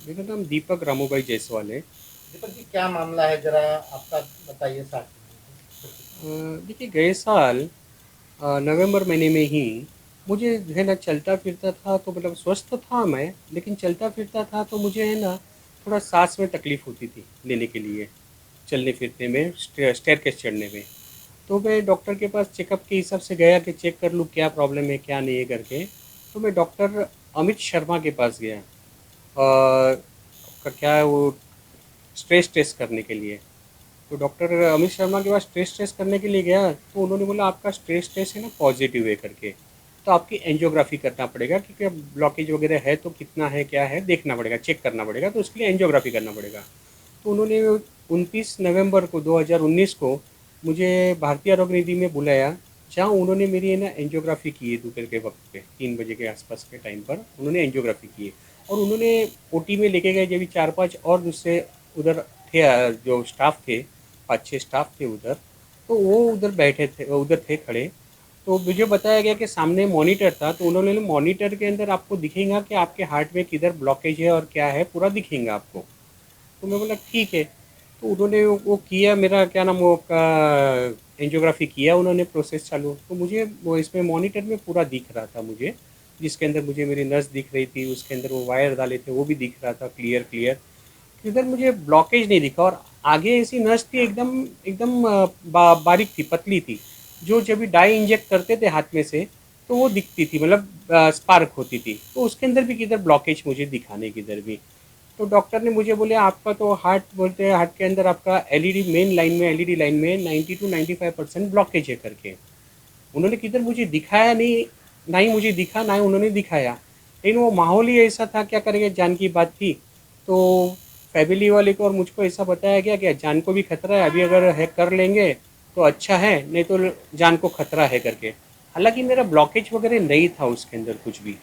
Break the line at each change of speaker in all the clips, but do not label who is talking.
मेरा नाम दीपक रामूभाई जायसवाल है।
दीपक जी, क्या मामला है जरा आपका बताइए साथ में।
देखिए गए साल नवंबर महीने में ही मुझे जो है ना चलता फिरता था तो मतलब स्वस्थ तो था मैं, लेकिन चलता फिरता था तो मुझे है ना थोड़ा सांस में तकलीफ़ होती थी लेने के लिए, चलने फिरने में, स्टेयरकेस चढ़ने में। तो मैं डॉक्टर के पास चेकअप के हिसाब से गया कि चेक कर लूँ क्या प्रॉब्लम है क्या नहीं है करके। तो मैं डॉक्टर अमित शर्मा के पास गया, का क्या है वो, स्ट्रेस टेस्ट करने के लिए। तो डॉक्टर अमित शर्मा के पास स्ट्रेस टेस्ट करने के लिए गया तो उन्होंने बोला आपका स्ट्रेस टेस्ट है ना पॉजिटिव है करके, तो आपकी एंजियोग्राफी करना पड़ेगा क्योंकि अब ब्लॉकेज वगैरह है तो कितना है क्या है देखना पड़ेगा, चेक करना पड़ेगा, तो उसके लिए एंजियोग्राफी करना पड़ेगा। तो उन्होंने 29 नवंबर को 2019 को मुझे भारतीय आरोग्य निधि में बुलाया, जहाँ उन्होंने मेरी है ना एंजियोग्राफी की है दोपहर के वक्त पे 3 बजे के आसपास के टाइम पर उन्होंने एंजियोग्राफी की है। और उन्होंने ओटी में लेके गए जब भी 4-5 और दूसरे उधर थे, जो स्टाफ थे, 5-6 स्टाफ थे उधर, तो वो उधर बैठे थे, उधर थे खड़े। तो मुझे बताया गया कि सामने मॉनिटर था, तो उन्होंने मॉनिटर के अंदर आपको दिखेगा कि आपके हार्ट में किधर ब्लॉकेज है और क्या है पूरा दिखेगा आपको। तो मैं बोला ठीक है। तो उन्होंने वो किया, मेरा क्या नाम वो का एंजियोग्राफी किया उन्होंने, प्रोसेस चालू, तो मुझे वो इसमें मॉनिटर में पूरा दिख रहा था मुझे, जिसके अंदर मुझे मेरी नस दिख रही थी, उसके अंदर वो वायर डाले थे वो भी दिख रहा था क्लियर क्लियर। इधर मुझे ब्लॉकेज नहीं दिखा, और आगे ऐसी नस थी एकदम एकदम बारीक थी, पतली थी, जो जब भी डाई इंजेक्ट करते थे हाथ में से तो वो दिखती थी, मतलब स्पार्क होती थी, तो उसके अंदर भी किधर ब्लॉकेज मुझे दिखाने किधर भी। तो डॉक्टर ने मुझे बोले आपका तो हार्ट, बोलते हैं हार्ट के अंदर आपका एलईडी मेन लाइन में, एलईडी लाइन में 90 to 95% ब्लॉकेज है करके। उन्होंने किधर मुझे दिखाया नहीं, ना ही मुझे दिखा ना ही उन्होंने दिखाया, लेकिन वो माहौल ही ऐसा था, क्या करेंगे, जान की बात थी। तो फैमिली वाले को और मुझको ऐसा बताया गया कि जान को भी खतरा है, अभी अगर है कर लेंगे तो अच्छा है, नहीं तो जान को खतरा है करके। हालांकि मेरा ब्लॉकेज वगैरह नहीं था उसके अंदर कुछ भी,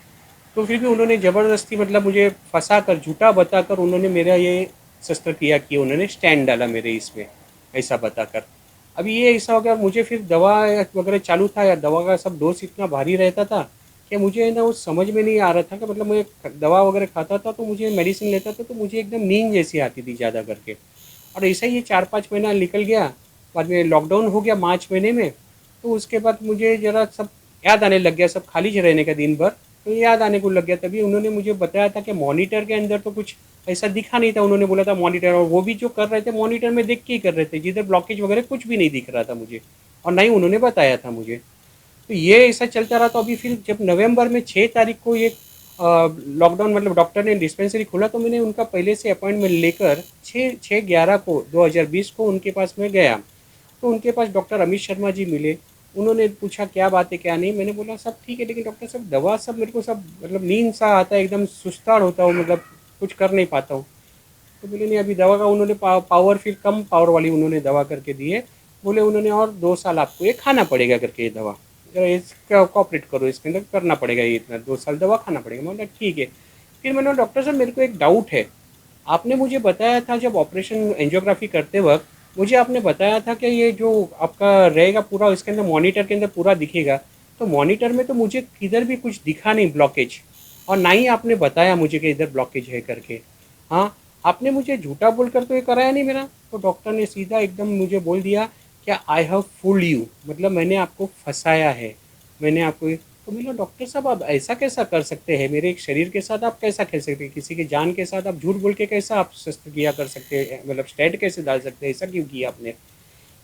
तो फिर भी उन्होंने ज़बरदस्ती, मतलब मुझे फंसा कर, झूठा बताकर उन्होंने मेरा ये शस्त्र किया कि उन्होंने स्टैंड डाला मेरे इसमें, ऐसा बताकर। अभी ये ऐसा हो गया, मुझे फिर दवा वगैरह चालू था, या दवा का सब डोज इतना भारी रहता था कि मुझे ना वो समझ में नहीं आ रहा था कि, मतलब मैं दवा वगैरह खाता था तो मुझे, मेडिसिन लेता था तो मुझे एकदम नींद जैसी आती थी ज़्यादा करके। और ऐसा ही ये 4-5 महीना निकल गया। बाद में लॉकडाउन हो गया मार्च महीने में, तो उसके बाद मुझे ज़रा सब याद आने लग गया, सब खाली रहने का दिन भर, तो याद आने को लग गया। तभी उन्होंने मुझे बताया था कि मॉनिटर के अंदर तो कुछ ऐसा दिखा नहीं था, उन्होंने बोला था मॉनिटर, और वो भी जो कर रहे थे मॉनिटर में देख के ही कर रहे थे, जिधर ब्लॉकेज वगैरह कुछ भी नहीं दिख रहा था मुझे, और ना ही उन्होंने बताया था मुझे। तो ये ऐसा चलता रहा। तो अभी फिर जब नवंबर में 6 तारीख को ये लॉकडाउन, मतलब डॉक्टर ने डिस्पेंसरी खोला, तो मैंने उनका पहले से अपॉइंटमेंट लेकर 6/11 को 2020 को उनके पास में गया। तो उनके पास डॉक्टर अमित शर्मा जी मिले। उन्होंने पूछा क्या बात है क्या नहीं, मैंने बोला सब ठीक है, लेकिन डॉक्टर साहब दवा सब मेरे को सब, मतलब नींद सा आता है, एकदम सुस्तार होता हूँ, मतलब कुछ कर नहीं पाता हूँ। तो बोले नहीं, अभी दवा का उन्होंने पावर, फिर कम पावर वाली उन्होंने दवा करके दी है। बोले उन्होंने और 2 साल आपको ये खाना पड़ेगा करके, ये दवा जरा इसका कॉपरेट करो, इसके अंदर करना पड़ेगा, ये इतना 2 साल दवा खाना पड़ेगा। मैं बोला ठीक है। फिर मैंने, डॉक्टर साहब मेरे को एक डाउट है, आपने मुझे बताया था जब ऑपरेशन एंजियोग्राफी करते वक्त, मुझे आपने बताया था कि ये जो आपका रहेगा पूरा, इसके अंदर मॉनिटर के अंदर पूरा दिखेगा। तो मॉनिटर में तो मुझे किधर भी कुछ दिखा नहीं ब्लॉकेज, और ना ही आपने बताया मुझे कि इधर ब्लॉकेज है करके। हाँ, आपने मुझे झूठा बोलकर तो ये कराया नहीं मेरा। तो डॉक्टर ने सीधा एकदम मुझे बोल दिया क्या, आई हैव फूल्ड यू, मतलब मैंने आपको फंसाया है, मैंने आपको। तो बोला डॉक्टर साहब आप ऐसा कैसा कर सकते हैं, मेरे एक शरीर के साथ आप कैसा खेल सकते हैं, किसी की जान के साथ आप झूठ बोल के कैसा आप शस्त्रक्रिया कर सकते हैं, मतलब स्टेट कैसे डाल सकते हैं, ऐसा क्यों किया आपने।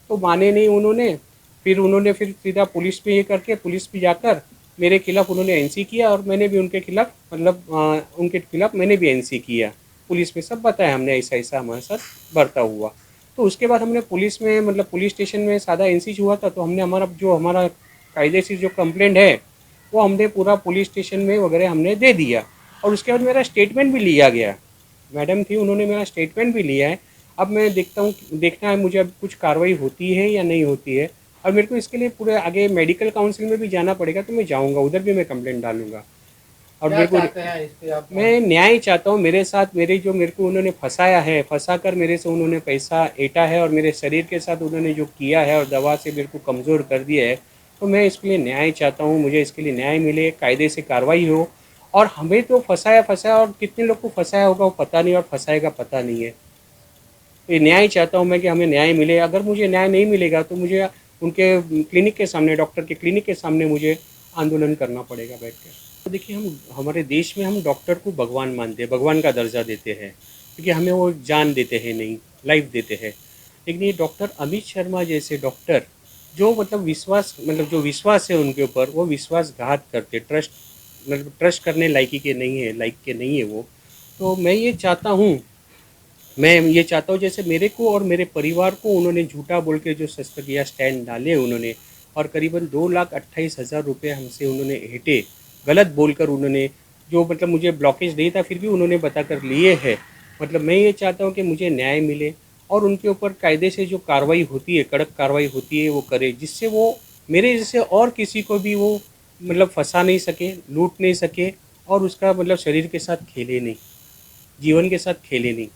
तो माने नहीं उन्होंने। फिर सीधा पुलिस पे ये करके, पुलिस पे जाकर मेरे खिलाफ उन्होंने एनसी किया, और मैंने भी उनके खिलाफ, मतलब उनके खिलाफ मैंने भी एनसी किया। पुलिस में सब बताया हमने, ऐसा ऐसा हमारे साथ बरता हुआ। तो उसके बाद हमने पुलिस में, मतलब पुलिस स्टेशन में सादा एनसी हुआ था, तो हमने हमारा जो हमारा कायदेशीर जो कंप्लेंट है वो हमने पूरा पुलिस स्टेशन में वगैरह हमने दे दिया। और उसके बाद मेरा स्टेटमेंट भी लिया गया, मैडम थी उन्होंने मेरा स्टेटमेंट भी लिया है। अब मैं देखता हूँ, देखना है मुझे अब कुछ कार्रवाई होती है या नहीं होती है। और मेरे को इसके लिए पूरे आगे मेडिकल काउंसिल में भी जाना पड़ेगा, तो मैं जाऊँगा, उधर भी मैं कंप्लेंट डालूँगा। और
क्या
मेरे को,
चाहते हैं इस पे आप
मैं न्याय चाहता हूँ, मेरे साथ मेरे जो, मेरे को उन्होंने फंसाया है, फंसा कर मेरे से उन्होंने पैसा ऐंठा है, और मेरे शरीर के साथ उन्होंने जो किया है और दवा से मेरे को कमज़ोर कर दिया है, तो मैं इसके लिए न्याय चाहता हूँ, मुझे इसके लिए न्याय मिले, कायदे से कार्रवाई हो। और हमें तो फंसाया और कितने लोग को फंसाया होगा वो पता नहीं, और फंसाएगा पता नहीं है। तो ये न्याय चाहता हूँ मैं कि हमें न्याय मिले। अगर मुझे न्याय नहीं मिलेगा तो मुझे उनके क्लिनिक के सामने, डॉक्टर के क्लिनिक के सामने मुझे आंदोलन करना पड़ेगा बैठ कर। तो देखिए, हम हमारे देश में हम डॉक्टर को भगवान मानते हैं, भगवान का दर्जा देते हैं, क्योंकि हमें वो जान देते हैं, नहीं लाइफ देते हैं। लेकिन ये डॉक्टर अमित शर्मा जैसे डॉक्टर जो जो विश्वास है उनके ऊपर, वो विश्वासघात करते, ट्रस्ट करने लायकी के नहीं है, लायक के नहीं है वो। तो मैं ये चाहता हूँ जैसे मेरे को और मेरे परिवार को उन्होंने झूठा बोल के जो शस्त्रक्रिया स्टैंड डाले उन्होंने, और करीबन 2,28,000 रुपये हमसे उन्होंने हेटे, गलत बोलकर उन्होंने, जो मुझे ब्लॉकेज नहीं था फिर भी उन्होंने बताकर लिए है। मैं ये चाहता हूँ कि मुझे न्याय मिले और उनके ऊपर कायदे से जो कार्रवाई होती है, कड़क कार्रवाई होती है वो करे, जिससे वो मेरे जैसे और किसी को भी वो फंसा नहीं सके, लूट नहीं सके, और उसका शरीर के साथ खेले नहीं, जीवन के साथ खेले नहीं।